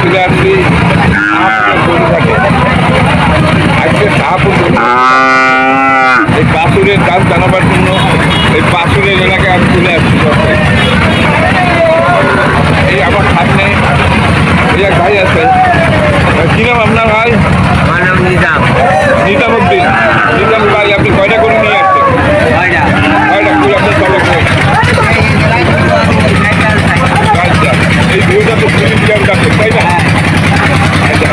চলে আসছি থাকে আজকে এই বাছুরের দাম জানাবার জন্য এই বাছুরের এলাকায় আমি চলে আসছি। এই আমার সামনে এই এক ভাই আছে, কি নাম আপনার ভাই? আমার নাম নিজাম। নিজামুদ্দিন। নিজাম ভাই, আপনি কয়টা করে নিয়ে আসছেন? কয়টা? করে আপনার চলো এই ভিউটা তো পুলিশ ডাক্তার, তাই না? আচ্ছা,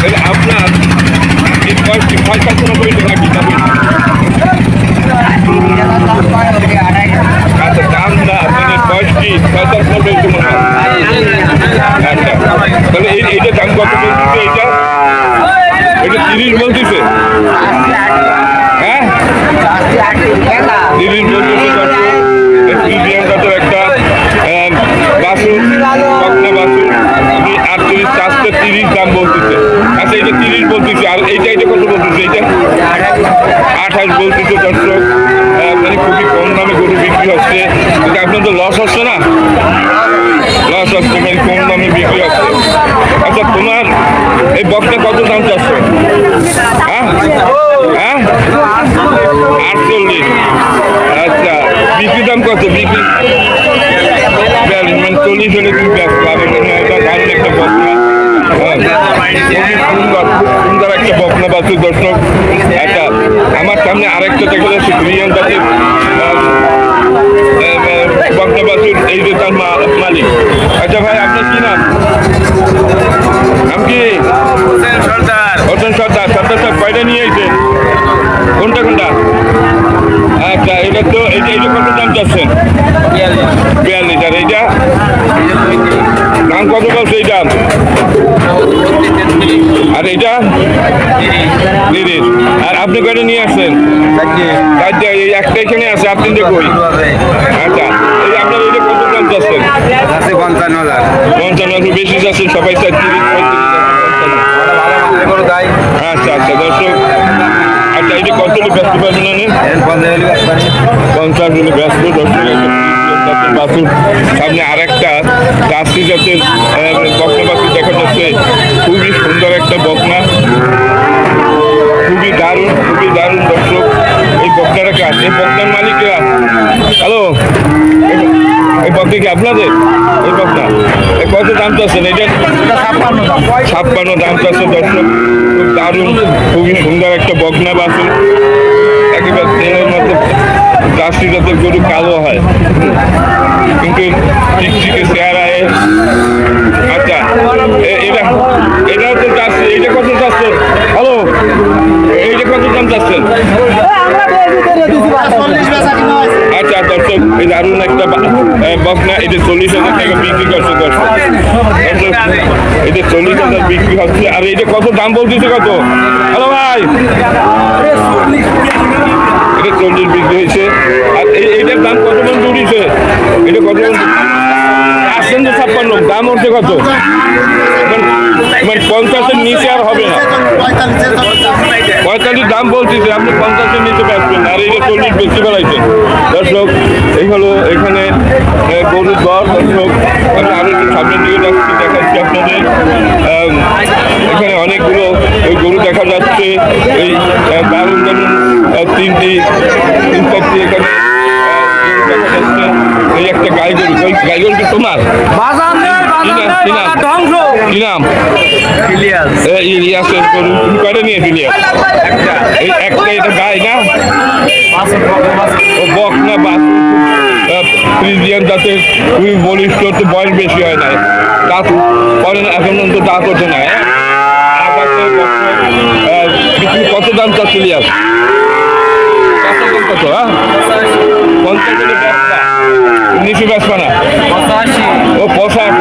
তাহলে আপনার এই কয়েকটি ভয় কাল্পনা করেছে নাকি? আচ্ছা, দাম না মানে কয়েকটি ভয় কাল্পনা করেছে মনে হয়। আচ্ছা, তাহলে এইটা দাম কত বলতেছে? এটা 30 বলতেছে। হ্যাঁ, 30 বলতেছে। প্রিমিয়ামটাতে একটা বাছুর, বকনা বাছুর, 38 430 দাম বলতেছে। আচ্ছা, এটা 30 বলতেছে। আর এইটা কত বলতেছে? এইটা 28 বলতেছে। দর্শক, মানে খুবই কম দামে গরু বিক্রি হচ্ছে। কিন্তু আপনার তো লস হচ্ছে না? লস হচ্ছে, মানে কম দামে বিক্রি হচ্ছে। আচ্ছা, তোমার এই বকটা কত দাম চাচ্ছ? হ্যাঁ হ্যাঁ, 48। আচ্ছা, বিক্রি দাম কত? বিক্রি 42, মানে 40 হলে তুমি ব্যস্ত হবে। এটা দারুণ একটা বকনা, সুন্দর একটা বকনা বাছুর। দর্শক, আচ্ছা, আমার সামনে আরেকটা দেখা যাচ্ছে প্রিমিয়াম জাতের বকনা বাছুর, এই যে তার মালিক। আচ্ছা ভাই, আপনার কি নাম? নাম কি? হোসেন সর্দার। হোসেন সর্দার। সর্দার সাহেব, কয়টা নিয়ে এসেছেন? কোনটা কোনটা? আচ্ছা, এটা তো এইটা কত দাম চাচ্ছেন? 42। আর এইটা দাম কত বলছে? এই দাম। আর এইটা 30। আর আপনি কয়টা নিয়ে আসছেন? এই একটা এখানে আছে, আপনি দেখুন। আচ্ছা, এই আপনার এইটা কত দাম চাচ্ছেন? 55,000। 55 বেশি যাচ্ছেন সবাই, 30 আচ্ছা আচ্ছা। দর্শক, আচ্ছা, এটা কত হলে ব্যস্ত পারবেন না? 50 হলে ব্যস্ত। বাছুর সামনে আরেকটা জার্সি জাতের বকনা বাছুর দেখা যাচ্ছে। খুবই সুন্দর একটা বকনা, খুবই দারুণ, খুবই দারুণ। দর্শক, এই বকনাটাকে আছে, এই বকনার মালিকরা। হ্যালো, এই বকনা কি আপনাদের? এই বকনা কত দাম চাচ্ছেন? এটা 56 দাম চাচ্ছে। দর্শক, খুব দারুণ, খুবই সুন্দর একটা বকনা বাছুর। একেবারে তেলের মতো জার্সি জাতের গরু, কালো হয় কিন্তু চিকচিকে চেহারায়। আচ্ছা, এটা তো জার্সি। এইটা কত চাচ্ছেন? হ্যালো, এইটা কত দাম চাচ্ছেন? আচ্ছা দর্শক, এই দারুণ একটা বকনা, এটা 40,000 টাকা বিক্রি করছে। দর্শক, এটা 40,000 বিক্রি হচ্ছে। আর এইটা কত দাম বলতেছে? কত? হ্যালো ভাই, এটা 40 বিক্রি হয়েছে। আর এইটার দাম কত পর্যন্ত উঠেছে? এটা কত আসছেন? তো 56। দাম উঠছে কত? মানে 50-এর নিচে আর হবে না। 45 দাম বলতেছে, আপনি 50-এর নিচে বেচবেন। আর এইটা 40 বেশি বেড়াইছেন। দর্শক, এই হলো এখানে গরুর দর। দর্শক, আমি আরো একটু সামনের দিকে যাচ্ছি, দেখাচ্ছি আপনাদের। এখানে অনেকগুলো গরু দেখা যাচ্ছে। এই দারুণ দারুণ 3-4টি এখানে দেখা যাচ্ছে। এই একটা গাই গরু। ওই গাই গরু কি তোমার? কি নাম? ইলিয়াসের গরু। তুমি কয়টা নিয়েছি? ইলিয়াস এই একটা। এটা গাই না? ও বকনা বাছুর, ফ্রিজিয়ান জাতের, খুবই বলিষ্ঠ। তো বয়স বেশি হয় না, দাঁত পরে না, এখন পর্যন্ত দাঁত ওঠে না। কত দাম চাচ্ছে ইলিয়াস? কত? হ্যাঁ, 50 ব্যবসা, নিচু ব্যবসা না? ও 85।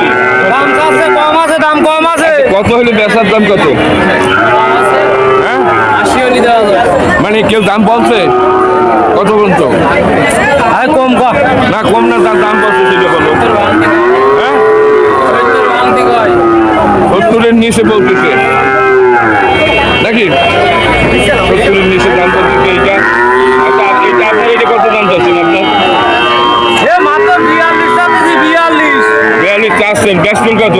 দাম কম আছে। কত হলে বেচার দাম কত? হ্যাঁ, 80 মানে কেউ দাম বলছে কত পর্যন্ত? কম না, কম না, তার দাম বলছে সেটা বলো। হ্যাঁ, 70-এর নিচে বলতেছে নাকি? 70-এর নিচে দাম বলতেছে এইটা। আচ্ছা, এইটা আপনার এটা কত দাম চাচ্ছেন আপনার? মাত্র 42 চাচ্ছেন। বেচবেন কত?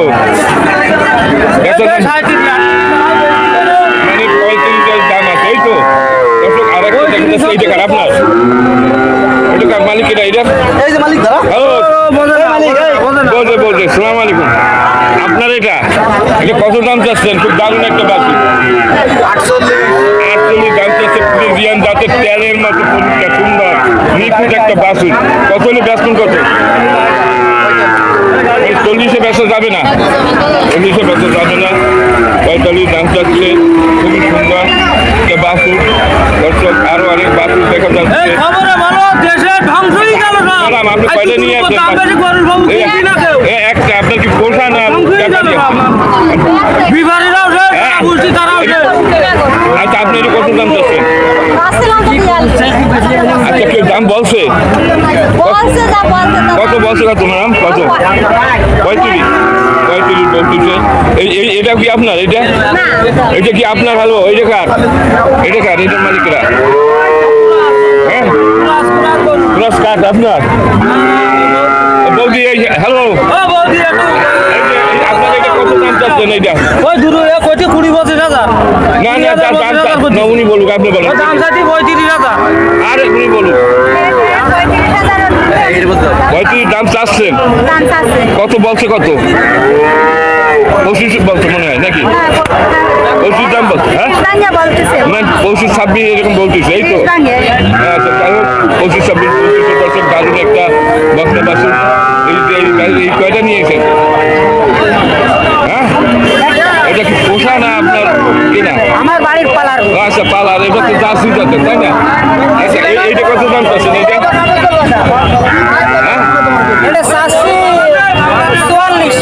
বেচা দাম সাড়ে তিন লাখ মানে 35,000 দাম আছে, এই তো দর্শক। আর একটা দেখা যাচ্ছে এই টাকার আপনার, এটা কার মালিক? এটা এই যে মালিক ধরা হ্যালো, বোঝে না বলছে বলছে, সালাম আলাইকুম। আপনার এটা কত দাম চাচ্ছেন? খুব দারুণ একটা বাসু, 48 দাম চাচ্ছে। ফ্রিজিয়ান জাতের তেলের মতো পরিষ্কার সুন্দর নিখুঁত একটা বাসু। কত হলে বেচবেন? কত? 40-এ বেচা যাবে না, 40-এ বেচা যাবে না। 45 দাম চাচ্ছে, খুবই সুন্দর একটা বাসু। দর্শক আরো অনেক বাসু দেখা যাচ্ছে। এই খবরে ভালো, দেশের ধ্বংসই গেল সব। ম্যাডাম, আপনি কয়টা নিয়ে আসছেন? দাম বেশি গরুর বাবু কিনবি না কেউ। একটা আপনার কি পোষা না? ধ্বংসই গেল সব। বিহারিরাও সে, হ্যাঁ। বুঝছি তারাও সে। আচ্ছা, আপনি এটা কত দাম চাচ্ছেন? আচ্ছা, কেউ দাম বলছে? কত বলছে? কত ম্যাডাম? কত? 35 বলতেছে। এটা কি আপনার? এটা কি আপনার? হ্যালো, এটা কার? এটার মালিকরা? হ্যাঁ, ক্রস কাট আপনার? বৌদি, এই হ্যালো, ও বৌদি, একটু আপনার এটা কত দাম চাচ্ছেন? এইটা ওই দূরে কইতে 20-25,000। না না, তার দাম না, উনি বলুক, আপনি বলেন। ওই দাম চাইছি 35,000। আরে উনি বলুন, 35 দাম চাচ্ছেন। কত বলছে? কত? 25 বলছে মনে হয় নাকি? 25 দাম বলছে? হ্যাঁ, না 25-26 এরকম বলতেছে, এই তো। আচ্ছা, যাই হোক, 25-26 বলতেছে। দর্শক দারুণ একটা বক্তা বাসু। এই কয়টা নিয়েছেন? হ্যাঁ, এটা কি পোষা না আপনার কিনা? আমার বাড়ির পালার আচ্ছা, পালার। এটা তো জার্সি জাতের, তাই না? আচ্ছা, এইটা কত দাম চাচ্ছেন? এইটা হ্যাঁ, এটা 44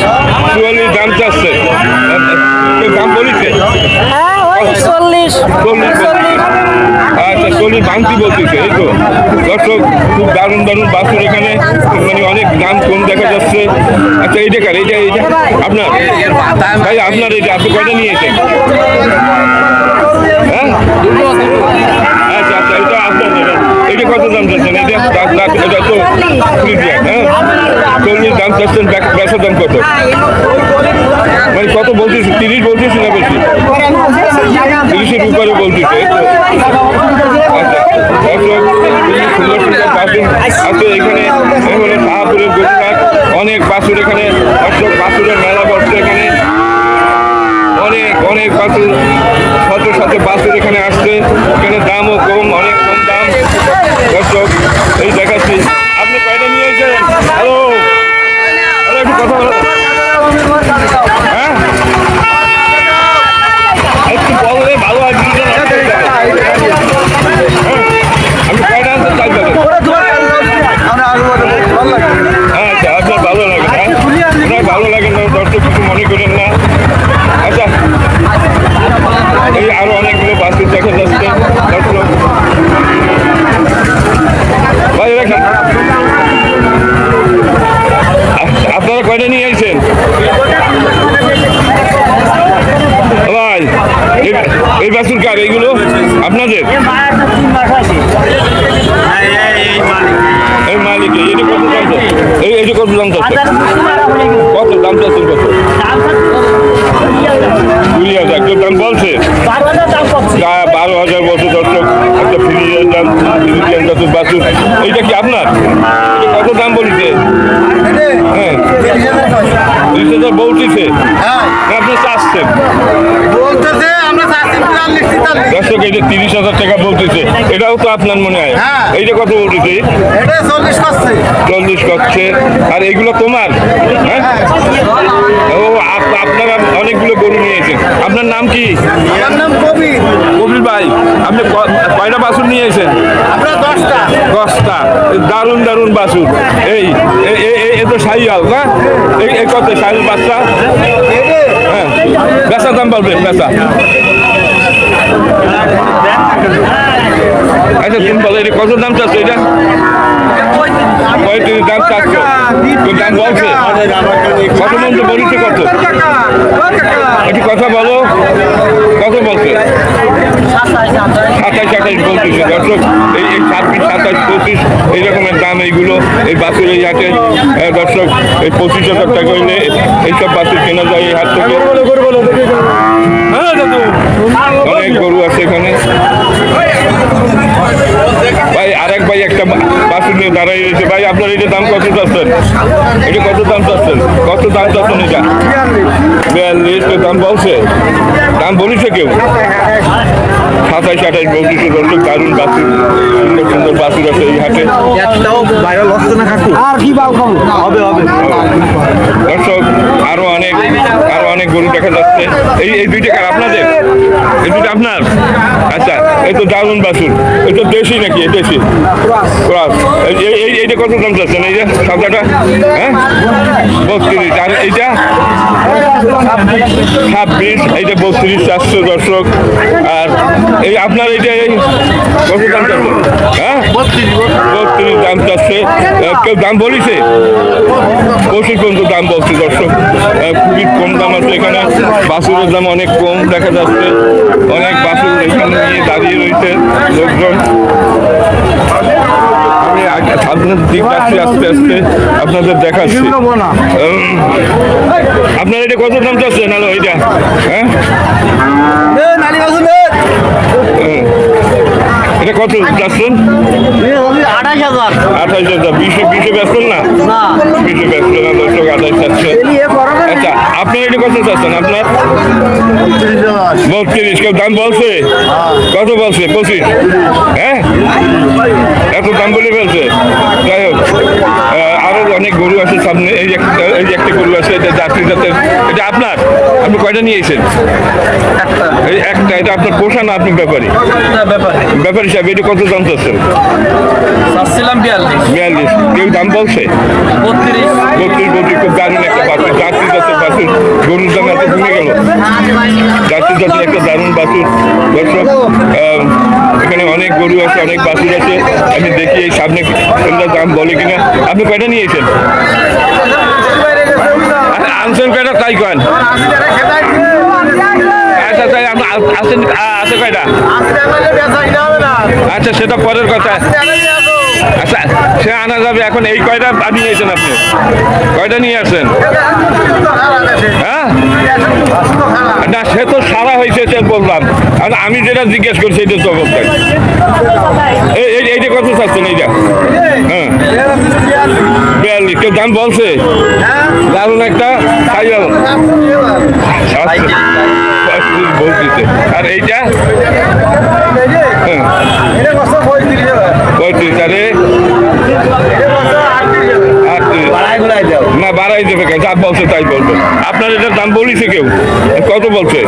44 দাম চাচ্ছে। কেউ দাম বলেছে? হ্যাঁ ওই 40 আচ্ছা, 40 ভাঙতি বলতেছে, এই তো। দর্শক খুব দারুণ দারুণ বাসুর এখানে, মানে অনেক দাম কম দেখা যাচ্ছে। আচ্ছা, এইটা কার? এইটা আপনার? ভাই, আপনার এটা আপনি কয়টা নিয়েছেন? হ্যাঁ, আচ্ছা আচ্ছা, এটা আপনার। এইটা কত দাম চাচ্ছেন? এটা তো ফ্রিজিয়ান, হ্যাঁ, 40 দাম চাচ্ছেন। বেচার দাম কত? মানে কত বলতেছি? 30 বলতেছি না বেশি? 30-এর উপরে বলতেছে, এই তো। আচ্ছা, দর্শক খুবই সুন্দর সুন্দর বাসুর আছে এখানে। হলো শাহপুরের গরুঘাট, অনেক বাসুর এখানে। দর্শক বাসুরের মেলা বসছে এখানে, অনেক বাসুর, শত বাসুর এখানে আসছে। এখানে দামও কম, অনেক কম দাম। দর্শক এই দেখাচ্ছি। আপনি কয়টা নিয়েছেন? হ্যালো, একটু কথা বলো। হ্যাঁ, একটু বললে ভালো হয়। আমি কয়টা আনতে চাই পাবেন? আচ্ছা, আপনার ভালো লাগে না? আপনার ভালো লাগে না, দর্শক কিছু মনে করেন না। আচ্ছা, এই আরো অনেকগুলো বাসুর দেখা যাচ্ছে। দর্শক ভাই, রাখেন। আপনারা কয়টা নিয়ে আসছেন ভাই? এই বাসুর কার? এইগুলো আপনাদের? এই মালিক। এটা কত দাম চাচ্ছে? এইটা কত দাম চাচ্ছে? কত দাম চাচ্ছেন? কত? 20,000। কেউ দাম বলছে? 12,000 বছর। দর্শক একটা ফ্রিজিয়ান দাম, ফ্রিজিয়ান জাতের বাছুর। এইটা কি আপনার? এটা কত দাম বলছে? হ্যাঁ, 30,000 বলতেছে। আপনি চাচ্ছেন? দর্শক এইটা 30,000 টাকা বলতেছে। এটাও তো আপনার মনে হয়? এইটা কত বলতেছে? 40 করছে। আর এইগুলো তোমার? হ্যাঁ, ও আপনারা অনেকগুলো গরু নিয়েছেন। আপনার নাম কি? কবির ভাই, আপনি কয়টা বাছুর নিয়েছেন? 10টা। দারুণ দারুণ বাছুর। এই তো শাহিয়াল না? এই কত শাহিয়াল বাচ্চা? হ্যাঁ, বেচা দাম বলবেন? বেচা আচ্ছা, তুমি বলো, এটা কত দাম চাচ্ছ? এটা 35 দাম চাচ্ছ? দাম বলছে কত? মন্ত্র বলিতে কত? একটু কথা বলো, কত বলছে? 27-28 বলতেছে দর্শক। এই 26-27-25 এই রকমের দাম এইগুলো এই বাছুর এই হাটে দর্শক। এই 25,000 টাকা হইলে এইসব বাছুর কেনা যায় এই হাট থেকে। অনেক গরু আছে এখানে। ভাই আরেক ভাই একটা বাছুর নিয়ে দাঁড়াই রয়েছে। ভাই আপনার এটা দাম কত চাচ্ছেন? এটা কত দাম চাচ্ছেন? কত দাম চাচ্ছেন এটা? 42 দাম বলছে? দাম বলিছে কেউ? 27-28 বলতেছে দর্শক। দারুণ বাছুর, সুন্দর সুন্দর বাছুর আছে এই হাটে আর কি বাউ খাবো হবে দর্শক। আরো অনেক গরু দেখা যাচ্ছে। এই দুইটা কার আপনাদের? এই দুইটা আপনার? আচ্ছা, এই তো দারুণ বাছুর। এই তো দেশি নাকি? দেশি ক্রস। এইটা কত দাম চাচ্ছেন? এই যে সাদাটা, হ্যাঁ 32। আর এইটা 26, এইটা 32,400 দর্শক। আর এই আপনার এইটা কত দাম চাচ্ছেন? হ্যাঁ 32 দাম চাচ্ছে। কেউ দাম বলিছে? 25 পর্যন্ত দাম বলছে দর্শক। খুবই কম দাম আছে এখানে। বাছুরের দাম অনেক কম দেখা যাচ্ছে। অনেক বাছুর এখানে নিয়ে দাঁড়িয়ে রয়েছে লোকজন। আমি সামনের দিক যাচ্ছি আস্তে আস্তে, আপনাদের দেখাচ্ছি। আপনার এটা কত দাম চাচ্ছেন? হ্যালো এইটা, হ্যাঁ এটা কত চাচ্ছেন? 28,000। 20 বেচছেন না? 20 বেচছেন না দর্শক, 28 চাচ্ছে। আচ্ছা, আপনার এটা কত চাচ্ছেন? আপনার 32। কেউ দাম বলছে? কত বলছে? 25। হ্যাঁ, এত দাম বলে ফেলছে। যাই হোক, আরো অনেক গরু আছে সামনে। এই যে একটা গরু আছে, এটা জাতীয় জাতের। এটা আপনার? আপনি কয়টা নিয়েছেন? এই একটা। এটা আপনার পোষা না আপনি ব্যাপারী? ব্যাপারী সাহেব, এটা কত দাম চাচ্ছেন? 42। কেউ দাম বলছে? 32। খুব দারুণ একটা বাছুর, জাতীয় জাতের বাছুর। গরুর দাম এত কমে গেল। জাতীয় জাতের একটা দারুণ বাছুর দর্শক। এখানে অনেক গরু আছে, অনেক বাছুর আছে। আমি দেখি এই সামনে কোনটা দাম বলে কিনা। আপনি কয়টা নিয়েছেন? আনছেন কয়টা তাই কয়েন? আচ্ছা, তাই আপনি আসেন আছে কয়টা? আচ্ছা, সেটা পরের কথা। আচ্ছা, সে আনা যাবে। এখন এই কয়টা নিয়েছেন আপনি? কয়টা নিয়ে আসছেন? হ্যাঁ না, সে তো সারা হয়েছে সে বললাম। আর আমি যেটা জিজ্ঞেস করছি এটা তো অবস্থায়। এইটা কত চাচ্ছেন? এইটা হ্যাঁ 42। কেউ দাম বলছে? দারুণ একটা খাইয়াল বলতেছে। আর এইটা হ্যাঁ 35। আরে না, বাড়াই দেবে কেন? যা বলছে তাই বলবে। আপনার এটার দাম বলিছে কেউ? কত বলছে?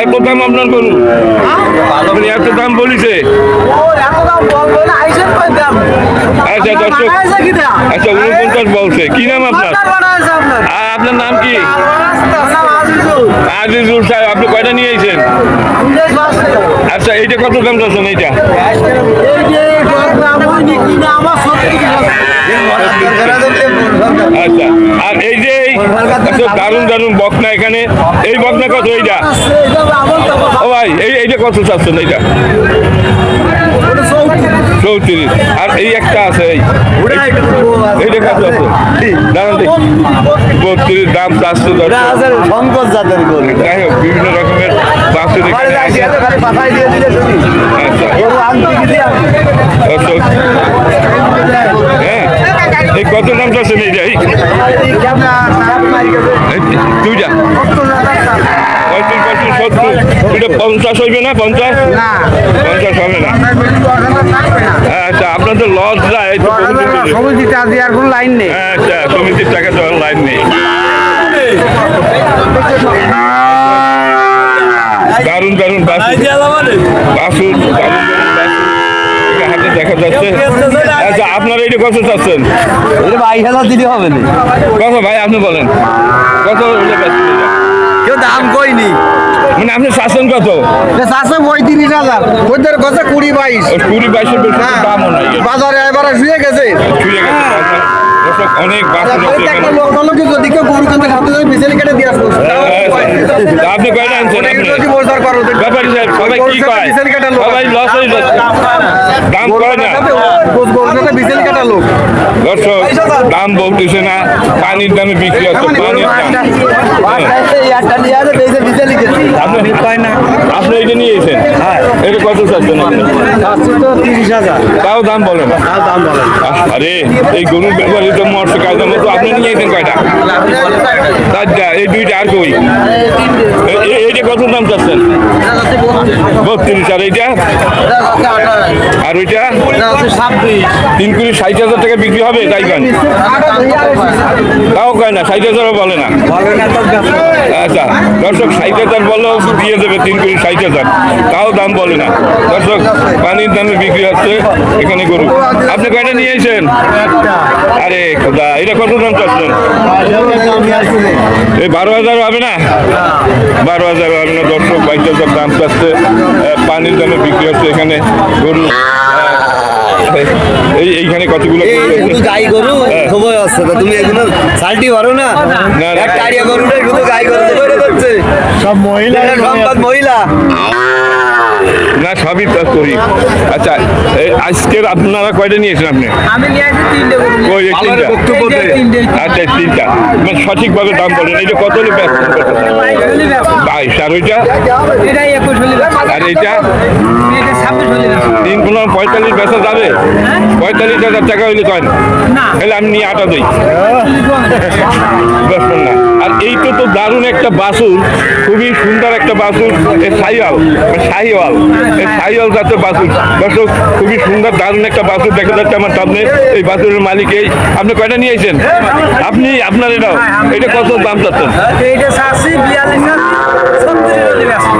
এত দাম আপনার গরু? এত দাম বলিছে? আচ্ছা দর্শক, আচ্ছা 49 বলছে। কি নাম আপনার? আর আপনার নাম কি? আজিজুল সাহেব। আপনি কয়টা নিয়েছেন? আচ্ছা, এইটা কত দাম চাচ্ছেন? এইটা আচ্ছা। আর এই যে দারুণ দারুণ বকনা এখানে, এই বকনা কত? এইটা ও ভাই, এইটা কত চাচ্ছেন? এইটা 34। আর এই একটা আছে, এইটা কত আছে? দাঁড়ান দেখি। 32 দাম চাচ্ছে। যাই হোক, বিভিন্ন রকমের বাছুর এখানে আছে। আচ্ছা দর্শক, হ্যাঁ এই কত দাম চাচ্ছেন? এইটা দুইটা 35, 70। এটা 50 হইবে না? 50 হবে না। আচ্ছা, আপনার তো লস যায়। সমিতিতে আজ আর কোনো লাইন নেই। আচ্ছা, সমিতির টাকা দেওয়ার লাইন নেই। দারুণ দারুণ বাছুর, হাতে দেখা যাচ্ছে। আচ্ছা, আপনারা এটা কত চাচ্ছেন? 22,000 দিলে হবে না। কত ভাই আপনি বলেন? কত কেউ দাম কইনি। মানে আপনি চাচ্ছেন কত? 35,000। ওদের কাছে 20-22। 20-22 বেশি দামও নাই। বাজারে এবারে শুয়ে গেছে। ছুঁয়ে গেছে। দর্শক, অনেক বাছুর আছে এখানে। যদি কেউ গরু কিনতে খাতে যায় বিচেলি কেটে দিয়ে আসবো। আপনি কয়টা আনছেন? আপনি ব্যাপারী সবাই কি কয় সবাই লস হয়ে যাচ্ছে দাম কয় না গরুর সাথে বিচেল কাটা লোক দর্শক দাম বলতেছে না পানির দামে বিক্রি হচ্ছে পানির দাম আপনি আপনি এটা নিয়ে এসেছেন এটা কত চাচ্ছেন আপনি তাও দাম বলেন আরে এই গরুর ব্যাপারে তো মৎস্য কাজের মতো আপনি নিয়ে এসেছেন কয়টা চারটা এই দুইটা আর কই এইটা কত দাম চাচ্ছেন 32 আর এইটা আর ওইটা 3 কোটি 60,000 টাকা বিক্রি হবে তাই কেন তাও কয় না 60,000 বলে না আচ্ছা দর্শক 60,000 বললেও দিয়ে দেবে 3 কোটি 60,000 তাও দাম বলে না দর্শক পানির দামে বিক্রি হচ্ছে এখানে গরু আপনি কয়টা নিয়ে এসেছেন আরে খোদা এটা কত দাম চাচ্ছেন এই 12,000 হবে না 12,000 হবে না দর্শক 22,000 দাম চাচ্ছে পানির দামে বিক্রি হচ্ছে এখানে গরু এইখানে কতগুলো গাই গরু সময় আছে তুমি এগুলো সালটি পারো না না, এক টাড়িয়া গরুটাই শুধু গাই গরু ধরে যাচ্ছে সব মহিলা সব মহিলা না সবই তো করি আচ্ছা আজকের আপনারা কয়টা নিয়েছেন আপনি আমি নিয়ে আসি 3টে গরু ওই এই তিনটা আচ্ছা তিনটা মানে সঠিকভাবে দাম বলেন এটা কত হলে ব্যস্ত 22 আর ওইটা এটা 21 হলে আর এইটা এটা 26 হলে 3 45 বেচা যাবে 45,000 টাকা হইলে কয় না তাহলে আমি নিয়ে আটা দিই বেচবেন না আর এইটা তো দারুণ একটা বাছুর খুবই সুন্দর একটা বাছুর শাহিওয়াল জাতের বাছুর দর্শক খুবই সুন্দর দারুণ একটা বাছুর দেখা যাচ্ছে আমার সামনে এই বাছুরের মালিক এই আপনি কয়টা নিয়েছেন আপনি আপনার এটাও এটা কত দাম চাচ্ছেন এটা 42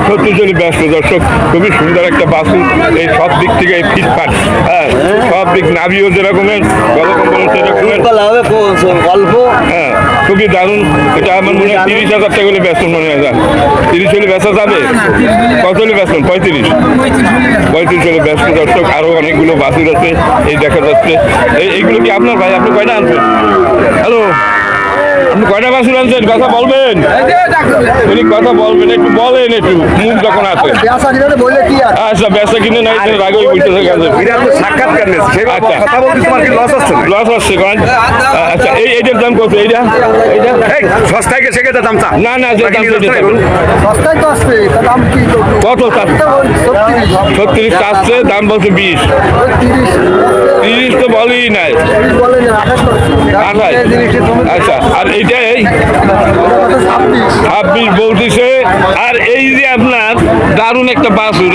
সত্যি চলে ব্যস্ত দর্শক খুবই সুন্দর একটা বাছুর এই সব দিক থেকে এই ফিটফাট হ্যাঁ সব দিক নাভিও যেরকমের গলকম্বল সেরকমের গল্প হ্যাঁ খুবই দারুণ এটা আমার মনে হয় 30,000 টাকা হলে ব্যস্ত মনে হয় 30 হলে বেচা যাবে কত হলে ব্যস্ত 35 হলে ব্যস্ত দর্শক আরো অনেকগুলো বাছুর আছে এই দেখা যাচ্ছে এইগুলো কি আপনার ভাই আপনি কয়টা আনছেন হ্যালো আপনি কয়টা বাছুর আনছেন কথা বলবেন উনি কথা বলবেন একটু বলেন একটু মুখ যখন আছে বললে কি আর আচ্ছা বেচা কিনে নাই রাগই বুঝতে গেছে সাক্ষাৎকার আচ্ছা কথা বলতে তোমার কি লস হচ্ছে লস হচ্ছে কারণ আচ্ছা এইটার দাম কত এইটা সস্তায় গেছে কেটে দাম চা না না যে দাম সেটা সস্তায় তো আসছে দাম কি কত 36 চাচ্ছে দাম বলছে 20 30 তো বলেই নাই 28 আচ্ছা আর এইটা এই 26 বলতেছে আর এই যে আপনার দারুণ একটা বাছুর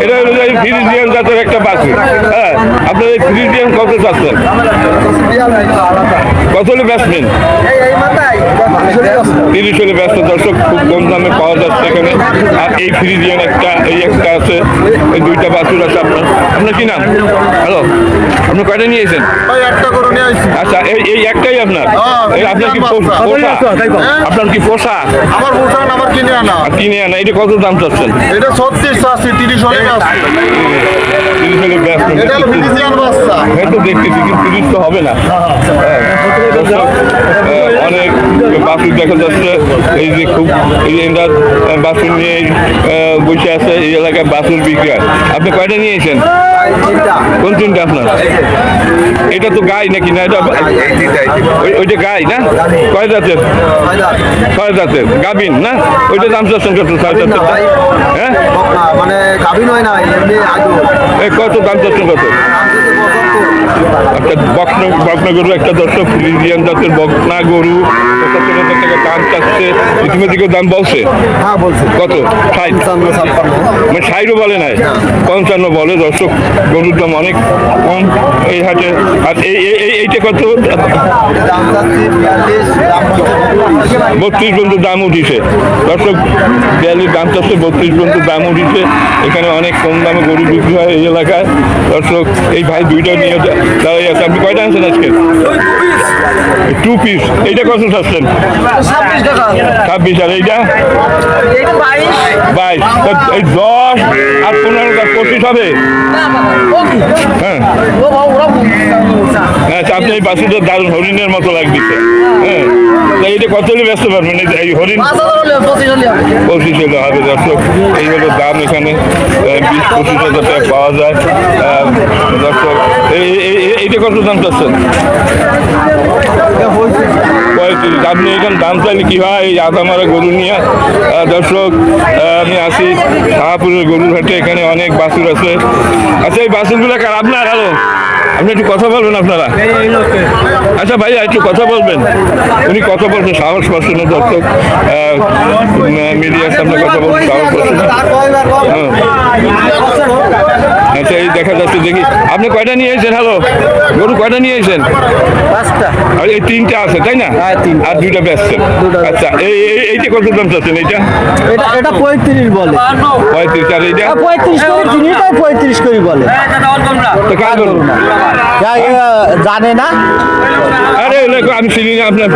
এটা হলো ফ্রিজিয়ান জাতের একটা বাছুর হ্যাঁ আপনার এই ফ্রিজিয়ান কত চাচ্ছেন কত হলে বেচবেন 30 হলে ব্যস্ত দর্শক খুব কম দামে পাওয়া যাচ্ছে এখানে আর এই ফ্রিজিয়ান এই একটা আছে এই দুইটা বাছুর আছে আপনার কি নাম হ্যালো আপনি কয়টা নিয়েছেন একটা করে নিয়ে আসছি আচ্ছা এই একটাই আপনার এই আপনার কি পোষা আপনার কি পোষা আমার ভুটান আমার কিনে আনা আর কিনে আনা এটা কত দাম চাচ্ছেন এটা 36 আছে 30 হলে আছে 30 হলে ব্যস্ত এটা হলো ফিজিয়ান বাচ্চা হ্যাঁ তো দেখতেছি কিন্তু 30 তো হবে না অনেক বাছুর দেখা যাচ্ছে এই যে খুব এই যে বাছুর নিয়ে বসে আছে এই এলাকায় বাছুর বিক্রি হয় আপনি কয়টা নিয়েছেন কোন তিনটা আপনার এটা তো গাই নাকি না এটা ওইটা গাই না কয় জাতের 6 জাতের গাবিন না ওইটা দাম চাচ্ছেন কত 6 জাতের হ্যাঁ মানে গাবিন হয় না এমনি আগে কত দাম চাচ্ছেন কত একটা বকনা গরু একটা দর্শক ফ্রিজিয়ান জাতের বকনা গরু 75,000 টাকা দাম চাচ্ছে ইতিমধ্যে দাম বলছে হ্যাঁ বলছি কত 60 মানে 60ও বলে নাই 55 বলে দর্শক গরুর দাম অনেক কম এই হাটে আর এইটা কত দাম যাচ্ছে 32 পর্যন্ত দাম উঠিছে দর্শক 42 দাম চাচ্ছে 32 পর্যন্ত দাম উঠিছে এখানে অনেক কম দামে গরু বিক্রি হয় এই এলাকায় দর্শক এই ভাই দুইটা নিয়ে দাঁড়িয়ে আছে আপনি কয়টা আনছেন আজকে 2 পিস এইটা কত চাচ্ছেন 26 টাকা 26 আর এইটা 22 এই 10 আর 15 25 হবে হ্যাঁ আচ্ছা আপনি এই বাসুটা দারুণ হরিণের মতো লাগছে হ্যাঁ আচ্ছা এইটা কত হলে ব্যস্ত পারবেন এই হরিণ 25 হলে হবে দর্শক। এই হলো দাম এখানে 20-25 হাজার টাকা পাওয়া যায় দর্শক। এইটা কত দাম চাচ্ছেন? 35। আপনি এখানে দাম চাইলে কি হয়? এই আদামারা গরু নিয়ে দর্শক আমি আসি শাহপুরের গরুর হাটে। এখানে অনেক বাছুর আছে। আচ্ছা এই বাছুরগুলো কার আপনার? আরো আপনি একটু কথা বলবেন আপনারা। আচ্ছা ভাইয়া একটু কথা বলবেন। উনি কথা বলছেন, সাহস পাচ্ছেন না দর্শক। মিডিয়ার সামনে কথা বলছেন, সাহস পাচ্ছেন না। আচ্ছা এই দেখা যাচ্ছে, দেখি আপনি কয়টা নিয়ে এসেছেন? হ্যালো, গরু কয়টা নিয়ে এসেছেন? 5টা। আর এই 3টা আছে তাই না? হ্যাঁ, 3টা। আর 2টা বেচছেন। আচ্ছা এইটা কত দাম চাচ্ছেন? এইটা এটা 35 বলে। 35। আর এইটা 35 করে তিনটাই 35 করে বলে। তো কাজ করুন। জানে না। আরে আমি চিনি না আপনার।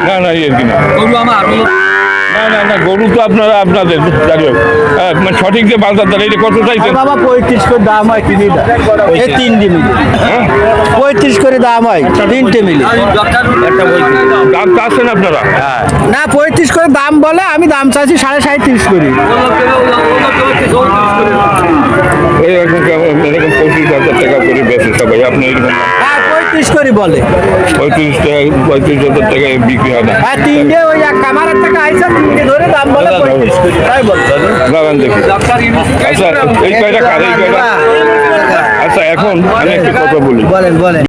না না ইয়ে কিনা না গরু তো আপনারা আপনাদের যাই হোক। মানে সঠিক যে বাজার দর এটা কত চাইছেন? বাবা 35 করে দাম হয় কিনি এই 3টে মিলে। 35 করে দাম হয় 3টে মিলে। দাম চাচ্ছেন আপনারা? না 35 করে দাম বলে, আমি দাম চাইছি 37.5 করি। এরকম 25,000 টাকা করে বেচে সবাই। আপনি এরকম হ্যাঁ 35 করে বলে। 35,000 টাকায় বিক্রি হয় না। হ্যাঁ 3টে ওই এক কামারের টাকা আইসা 3টে ধরে দাম বলে 35 করে। তাই বল। লাগান দেখি। আচ্ছা এই কয়টা কার? এই কয়টা? আচ্ছা এখন আমি একটা কথা বলি। বলেন বলেন।